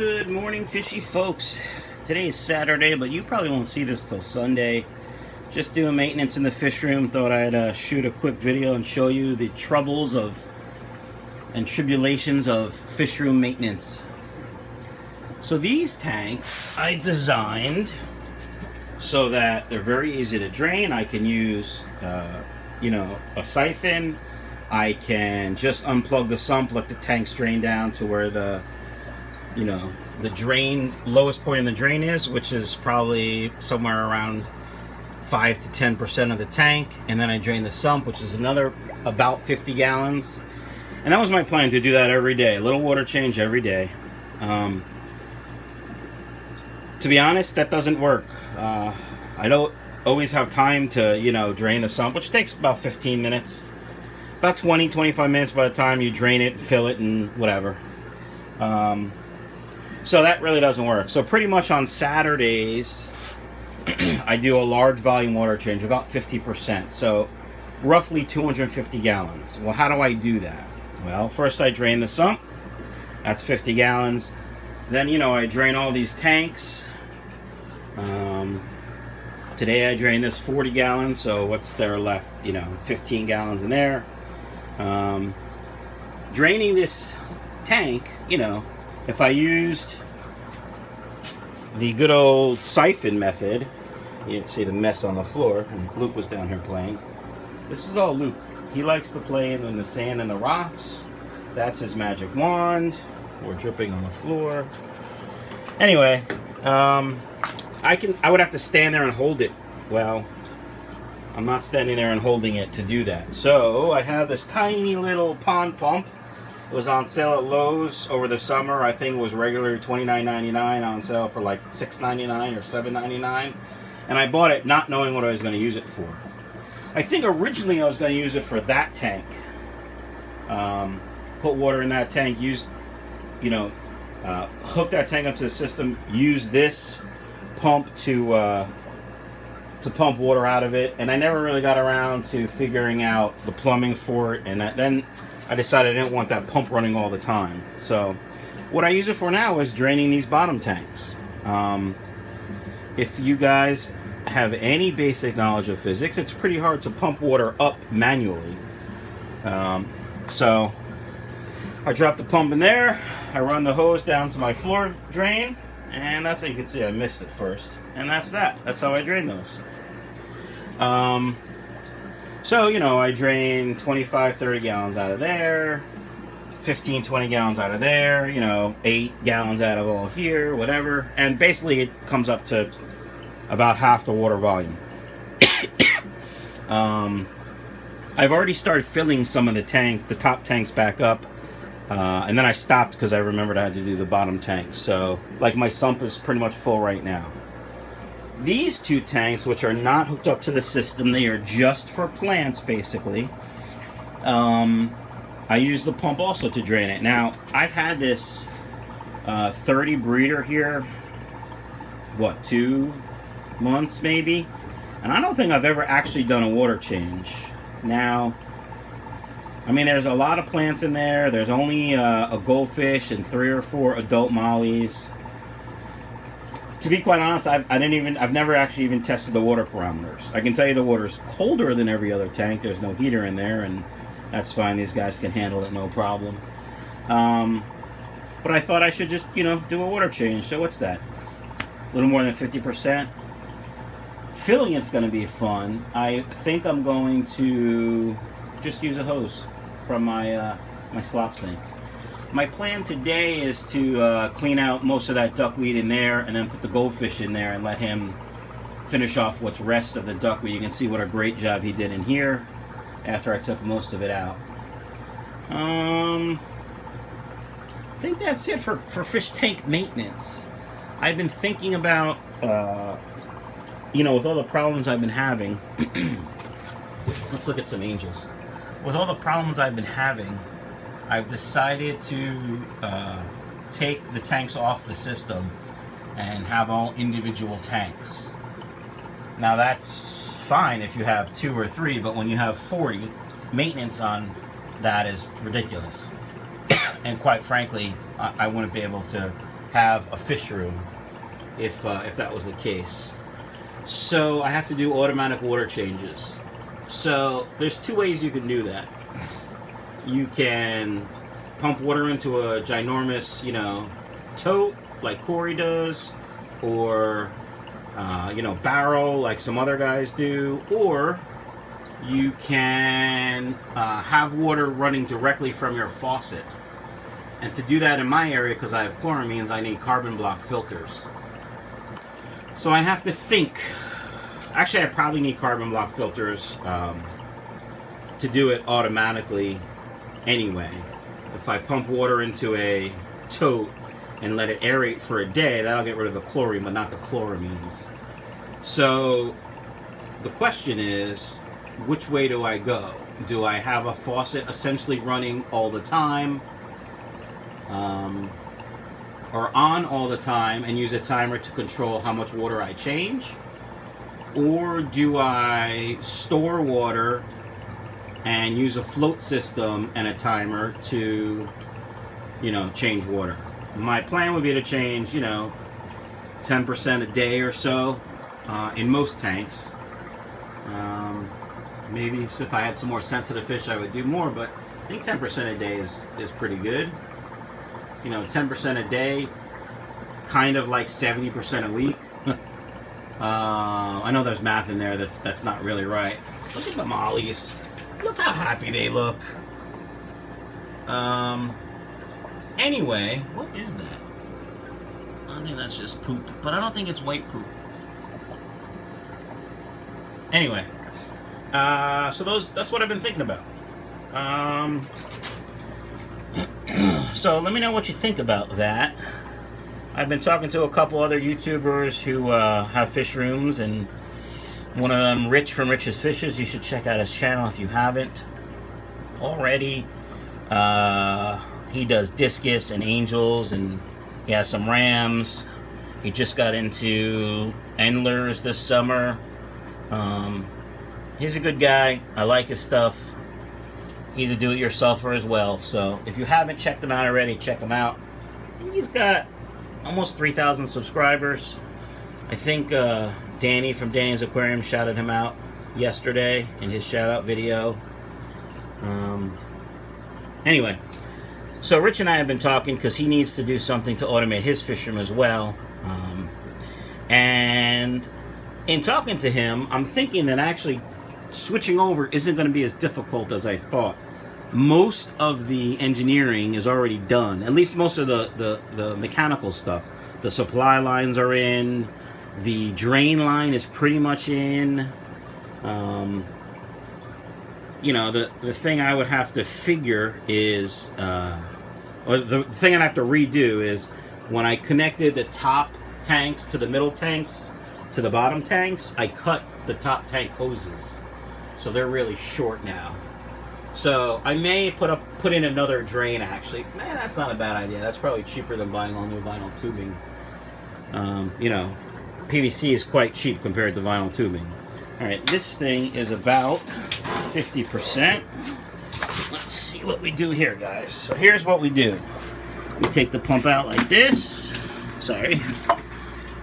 Good morning, fishy folks. Today is Saturday, but you probably won't see this till Sunday. Just doing maintenance in the fish room. Thought I'd shoot a quick video and show you the troubles of and tribulations of fish room maintenance. So these tanks I designed so that they're very easy to drain. I can use, a siphon. I can just unplug the sump, let the tanks drain down to where the lowest point in the drain is, which is probably somewhere around 5 to 10% of the tank, and then I drain the sump, which is another about 50 gallons. And that was my plan, to do that every day, a little water change every day. To be honest, that doesn't work. I don't always have time to drain the sump, which takes about 15 minutes, about 20-25 minutes by the time you drain it, fill it, and whatever. So that really doesn't work. So pretty much on Saturdays, I do a large volume water change, about 50%. So roughly 250 gallons. Well, how do I do that? Well, first I drain the sump. That's 50 gallons. Then, I drain all these tanks. Today I drained this 40 gallons. So what's there left? 15 gallons in there. Draining this tank, if I used the good old siphon method, you can see the mess on the floor, and Luke was down here playing. This is all Luke. He likes to play in the sand and the rocks. That's his magic wand. We're dripping on the floor. Anyway, I would have to stand there and hold it. Well, I'm not standing there and holding it to do that. So I have this tiny little pond pump. It was on sale at Lowe's over the summer. I think it was regular $29.99, on sale for like $6.99 or $7.99. And I bought it not knowing what I was going to use it for. I think originally I was going to use it for that tank. Put water in that tank, hook that tank up to the system, use this pump to pump water out of it. And I never really got around to figuring out the plumbing for it. And then I decided I didn't want that pump running all the time. So what I use it for now is draining these bottom tanks. If you guys have any basic knowledge of physics, it's pretty hard to pump water up manually. So I drop the pump in there, I run the hose down to my floor drain, and that's how you can see I missed it first. And that's how I drain those. So, I drain 25-30 gallons out of there, 15-20 gallons out of there, 8 gallons out of all here, whatever. And basically it comes up to about half the water volume. I've already started filling some of the tanks, the top tanks back up. And then I stopped because I remembered I had to do the bottom tanks. So, my sump is pretty much full right now. These two tanks, which are not hooked up to the system, they are just for plants, basically. I use the pump also to drain it. Now, I've had this 30 breeder here, 2 months maybe? And I don't think I've ever actually done a water change. Now, there's a lot of plants in there. There's only a goldfish and 3 or 4 adult mollies. To be quite honest, I've never actually even tested the water parameters. I can tell you the water's colder than every other tank. There's no heater in there, and that's fine. These guys can handle it, no problem. But I thought I should just, do a water change. So what's that? A little more than 50%. Filling it's going to be fun. I think I'm going to just use a hose from my slop sink. My plan today is to clean out most of that duckweed in there, and then put the goldfish in there and let him finish off what's rest of the duckweed. You can see what a great job he did in here after I took most of it out. I think that's it for fish tank maintenance. I've been thinking about, with all the problems I've been having, let's look at some angels. With all the problems I've been having, I've decided to take the tanks off the system and have all individual tanks. Now that's fine if you have 2 or 3, but when you have 40, maintenance on that is ridiculous. And quite frankly, I wouldn't be able to have a fish room if that was the case. So I have to do automatic water changes. So there's two ways you can do that. You can pump water into a ginormous, tote like Corey does, or barrel like some other guys do, or you can have water running directly from your faucet. And to do that in my area, because I have chloramines, I need carbon block filters. So I have to think. Actually, I probably need carbon block filters to do it automatically anyway. If I pump water into a tote and let it aerate for a day, that'll get rid of the chlorine, but not the chloramines. So the question is, which way do I go? Do I have a faucet essentially running all the time, or on all the time, and use a timer to control how much water I change? Or do I store water and use a float system and a timer to, change water? My plan would be to change, 10% a day or so in most tanks. Maybe if I had some more sensitive fish, I would do more, but I think 10% a day is pretty good. 10% a day, kind of like 70% a week. I know there's math in there that's not really right. Look at the mollies. Look how happy they look. Anyway, what is that? I think that's just poop, but I don't think it's white poop. Anyway, so that's what I've been thinking about. So let me know what you think about that. I've been talking to a couple other YouTubers who have fish rooms, and one of them, Rich from Rich's Fishes. You should check out his channel if you haven't already. He does discus and angels, and he has some rams. He just got into endlers this summer. He's a good guy. I like his stuff. He's a do-it-yourselfer as well. So if you haven't checked him out already, check him out. He's got almost 3,000 subscribers. I think Danny from Danny's Aquarium shouted him out yesterday in his shout-out video. Anyway, so Rich and I have been talking because he needs to do something to automate his fish room as well. And in talking to him, I'm thinking that actually switching over isn't going to be as difficult as I thought. Most of the engineering is already done. At least most of the mechanical stuff. The supply lines are in. The drain line is pretty much in. The thing I would have to figure is, or the thing I'd have to redo is, when I connected the top tanks to the middle tanks to the bottom tanks, I cut the top tank hoses. So they're really short now. So I may put in another drain, actually. Man, that's not a bad idea. That's probably cheaper than buying all new vinyl tubing. PVC is quite cheap compared to vinyl tubing. Alright, this thing is about 50%. Let's see what we do here, guys. So here's what we do. We take the pump out like this. Sorry.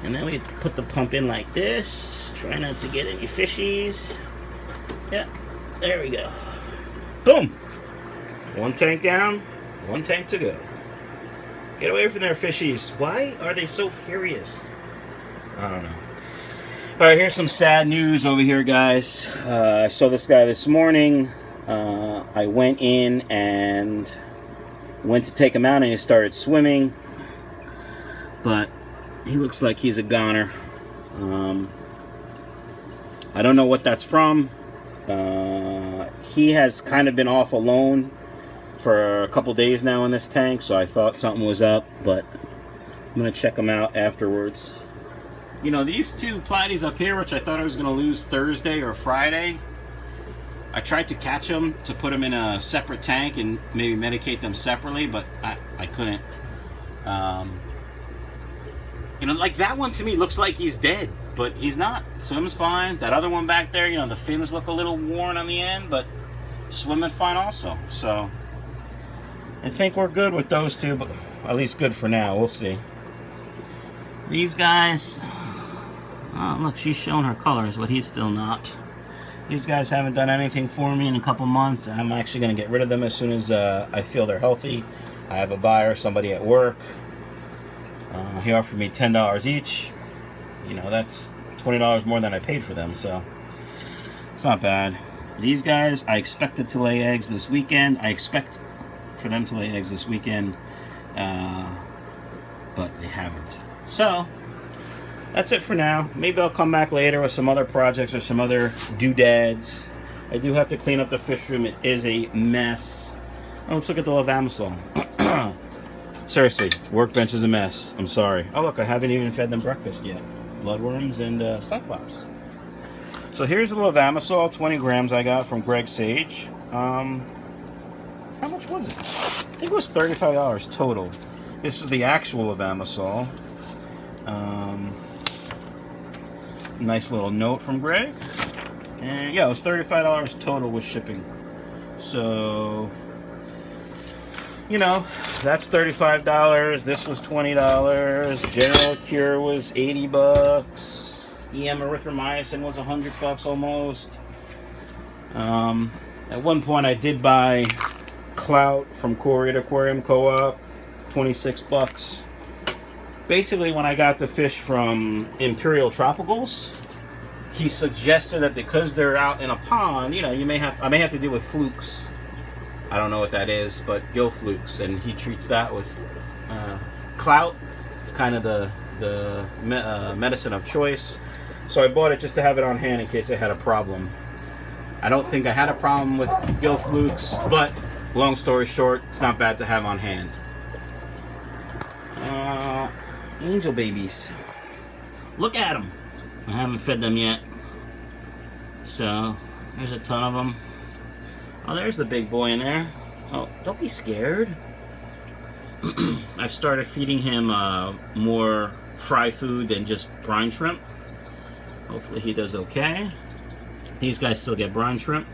And then we put the pump in like this. Try not to get any fishies. Yeah, there we go. Boom! One tank down, one tank to go. Get away from their fishies. Why are they so furious? I don't know. Alright, here's some sad news over here, guys. I saw this guy this morning. I went in and went to take him out, and he started swimming. But he looks like he's a goner. I don't know what that's from. He has kind of been off alone for a couple days now in this tank, so I thought something was up, but I'm going to check him out afterwards. These two platies up here, which I thought I was going to lose Thursday or Friday, I tried to catch them to put them in a separate tank and maybe medicate them separately, but I couldn't. Like that one to me looks like he's dead, but he's not. Swims fine. That other one back there, the fins look a little worn on the end, but swimming fine also. So I think we're good with those two, but at least good for now. We'll see. These guys, oh look, she's showing her colors, but he's still not. These guys haven't done anything for me in a couple months. I'm actually going to get rid of them as soon as I feel they're healthy. I have a buyer, somebody at work. He offered me $10 each. You know, that's $20 more than I paid for them, so it's not bad. These guys, I expected to lay eggs this weekend. I expect for them to lay eggs this weekend, but they haven't. So that's it for now. Maybe I'll come back later with some other projects or some other doodads. I do have to clean up the fish room. It is a mess. Oh, let's look at the Levamisol. Seriously, workbench is a mess. I'm sorry. Oh look, I haven't even fed them breakfast yet. Bloodworms and Cyclops. So here's the Levamisol, 20 grams I got from Greg Sage. How much was it? I think it was $35 total. This is the actual Levamisol. Nice little note from Greg. And yeah, it was $35 total with shipping. So, you know, that's $35. This was $20. General Cure was $80. EM erythromycin was $100 almost. At one point I did buy Clout from Corey at Aquarium Co-op, $26. Basically, when I got the fish from Imperial Tropicals, he suggested that because they're out in a pond, you know, I may have to deal with flukes. I don't know what that is, but gill flukes, and he treats that with Clout. It's kind of the medicine of choice. So I bought it just to have it on hand in case I had a problem. I don't think I had a problem with gill flukes, but long story short, it's not bad to have on hand. Angel babies. Look at them. I haven't fed them yet. So, there's a ton of them. Oh, there's the big boy in there. Oh, don't be scared. I've started feeding him more fry food than just brine shrimp. Hopefully he does okay. These guys still get brine shrimp.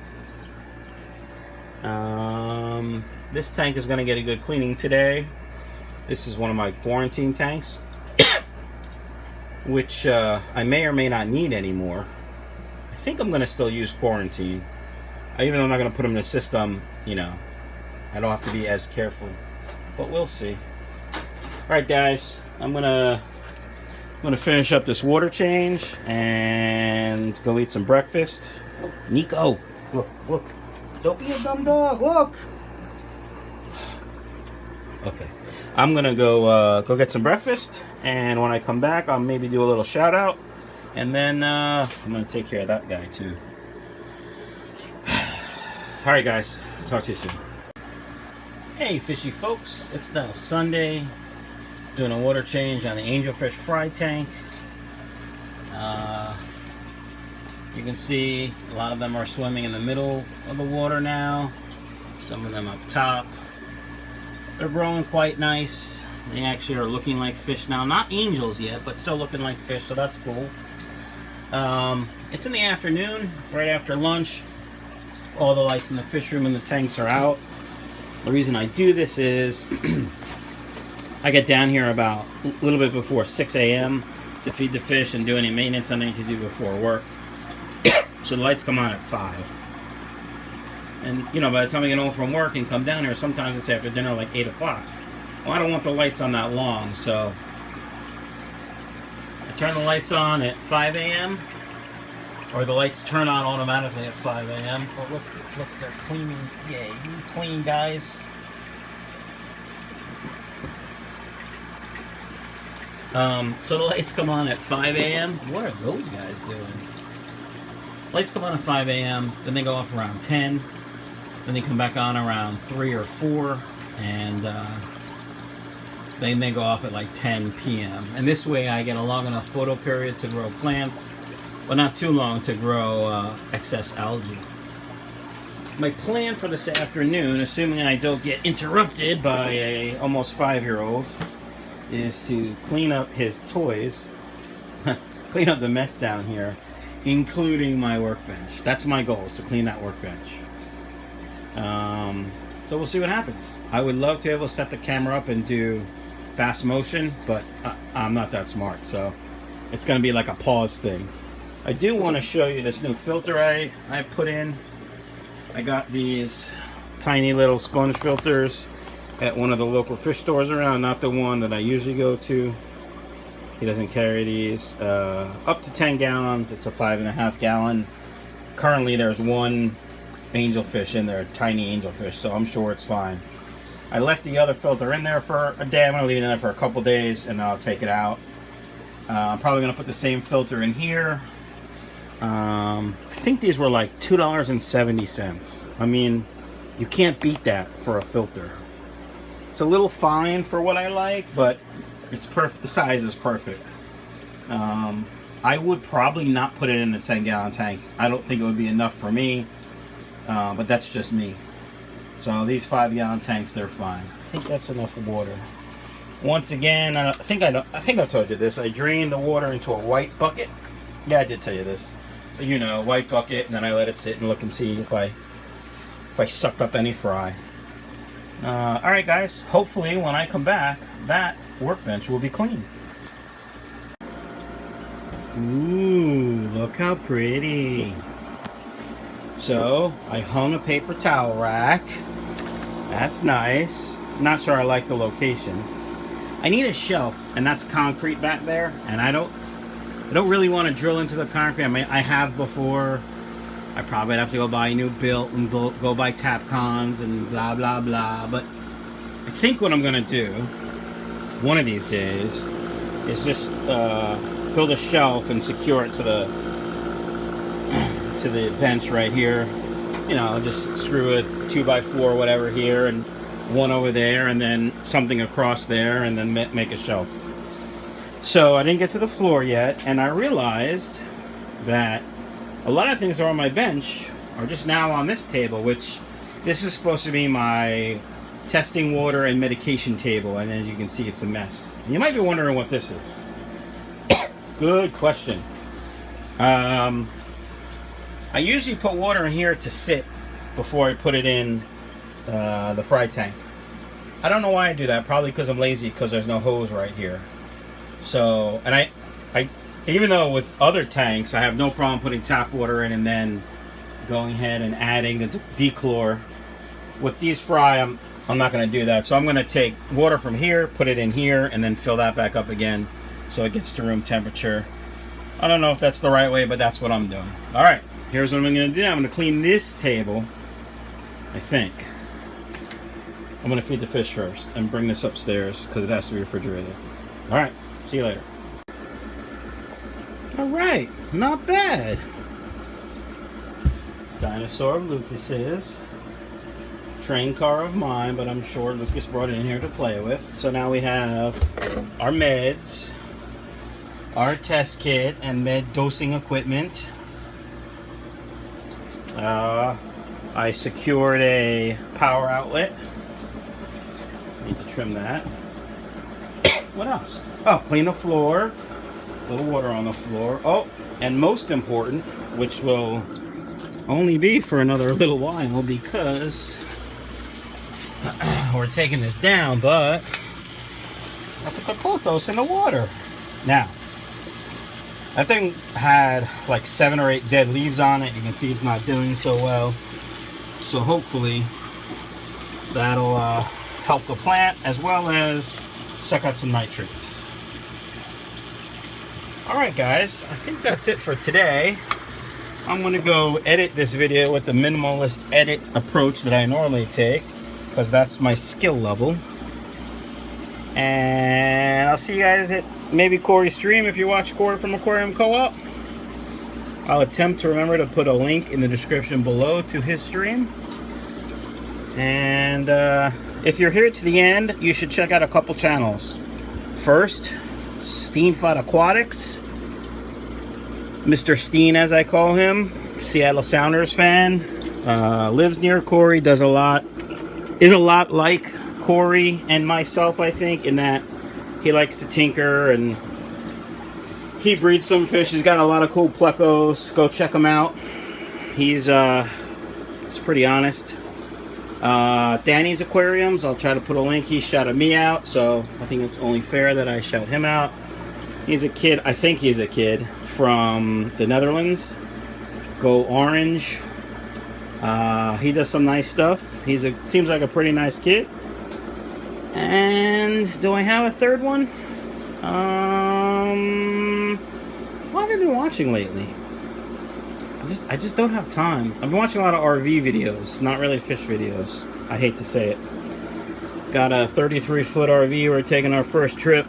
This tank is going to get a good cleaning today. This is one of my quarantine tanks, which I may or may not need anymore. I think I'm going to still use quarantine. Even though I'm not going to put them in the system, you know, I don't have to be as careful. But we'll see. Alright guys, I'm gonna finish up this water change and go eat some breakfast. Nico, look. Don't be a dumb dog, look! Okay. I'm gonna go get some breakfast, and when I come back, I'll maybe do a little shout out, and then I'm gonna take care of that guy too. All right, guys. Talk to you soon. Hey, fishy folks! It's now Sunday. Doing a water change on the angelfish fry tank. You can see a lot of them are swimming in the middle of the water now. Some of them up top. They're growing quite nice. They actually are looking like fish now. Not angels yet, but still looking like fish, so that's cool. It's in the afternoon, right after lunch. All the lights in the fish room and the tanks are out. The reason I do this is I get down here about a little bit before 6 a.m. to feed the fish and do any maintenance I need to do before work. So the lights come on at 5. And, you know, by the time I get home from work and come down here, sometimes it's after dinner, like 8 o'clock. Well, I don't want the lights on that long, so I turn the lights on at 5 a.m. or the lights turn on automatically at 5 a.m. Oh, look, they're cleaning. Yeah, you clean, guys. So the lights come on at 5 a.m. What are those guys doing? Lights come on at 5 a.m., then they go off around 10. Then they come back on around 3 or 4, and then they go off at like 10 p.m. And this way I get a long enough photo period to grow plants, but not too long to grow excess algae. My plan for this afternoon, assuming I don't get interrupted by a almost 5-year-old, is to clean up his toys, clean up the mess down here, including my workbench. That's my goal, is to clean that workbench. So we'll see what happens. I would love to be able to set the camera up and do fast motion, but I'm not that smart, so it's going to be like a pause thing. I do want to show you this new filter I put in. I got these tiny little sponge filters at one of the local fish stores around, not the one that I usually go to. He doesn't carry these. Up to 10 gallons. It's a 5.5 gallon. Currently there's one angelfish in there, tiny angelfish, so I'm sure it's fine. I left the other filter in there for a day. I'm gonna leave it in there for a couple days and then I'll take it out. I'm probably gonna put the same filter in here. I think these were like $2.70. I mean, you can't beat that for a filter. It's a little fine for what I like, but it's perfect. The size is perfect. I would probably not put it in a 10-gallon tank. I don't think it would be enough for me, but that's just me. So these 5-gallon tanks, they're fine. I think that's enough water. Once again, I think I told you this. I drained the water into a white bucket. Yeah, I did tell you this. So you know, white bucket, and then I let it sit and look and see if I sucked up any fry. All right, guys. Hopefully, when I come back, that workbench will be clean. Ooh, look how pretty. So, I hung a paper towel rack. That's nice. Not sure I like the location. I need a shelf, and that's concrete back there, and I don't really want to drill into the concrete. I mean, I have before. I probably have to go buy a new built and go buy Tapcons and blah, blah, blah. But I think what I'm going to do one of these days is just build a shelf and secure it to the bench right here. You know, just screw a 2x4 or whatever here and one over there and then something across there and then make a shelf. So I didn't get to the floor yet, and I realized that a lot of things that are on my bench are just now on this table, which this is supposed to be my testing water and medication table, and as you can see, it's a mess. And you might be wondering what this is. Good question. I usually put water in here to sit before I put it in the fry tank. I don't know why I do that. Probably because I'm lazy, because there's no hose right here. So, and I even though with other tanks I have no problem putting tap water in and then going ahead and adding the dechlor. With these fry, I'm not going to do that. So I'm going to take water from here, put it in here, and then fill that back up again so it gets to room temperature. I don't know if that's the right way, but that's what I'm doing. All right, here's what I'm going to do. I'm going to clean this table, I think. I'm going to feed the fish first and bring this upstairs because it has to be refrigerated. All right, see you later. All right, not bad. Dinosaur of Lucas's. Train car of mine, but I'm sure Lucas brought it in here to play with. So now we have our meds, our test kit, and med dosing equipment. I secured a power outlet. Need to trim that. What else? Oh, clean the floor. A little water on the floor. Oh, and most important, which will only be for another little while because we're taking this down, but I put the pothos in the water. Now, that thing had like 7 or 8 dead leaves on it. You can see it's not doing so well. So hopefully that'll help the plant as well as suck out some nitrates. Alright guys, I think that's it for today. I'm going to go edit this video with the minimalist edit approach that I normally take, because that's my skill level. And I'll see you guys at maybe Corey's stream if you watch Corey from Aquarium Co-op. I'll attempt to remember to put a link in the description below to his stream. And if you're here to the end, you should check out a couple channels. First, Steenfight Aquatics. Mr. Steen, as I call him, Seattle Sounders fan. Lives near Corey, is a lot like Corey and myself, I think, in that he likes to tinker and he breeds some fish. He's got a lot of cool plecos. Go check him out. He's pretty honest. Danny's Aquariums, I'll try to put a link. He shouted me out, so I think it's only fair that I shout him out. He's a kid, I think he's a kid from the Netherlands. Go Orange. He does some nice stuff. Seems like a pretty nice kid. And do I have a third one? What have I been watching lately? I just don't have time. I've been watching a lot of RV videos, not really fish videos. I hate to say it. Got a 33-foot RV. We're taking our first trip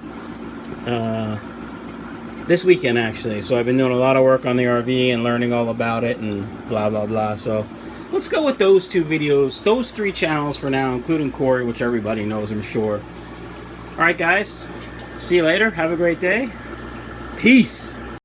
this weekend, actually. So I've been doing a lot of work on the RV and learning all about it and blah, blah, blah. So let's go with those two videos, those 3 channels for now, including Corey, which everybody knows, I'm sure. All right, guys. See you later. Have a great day. Peace.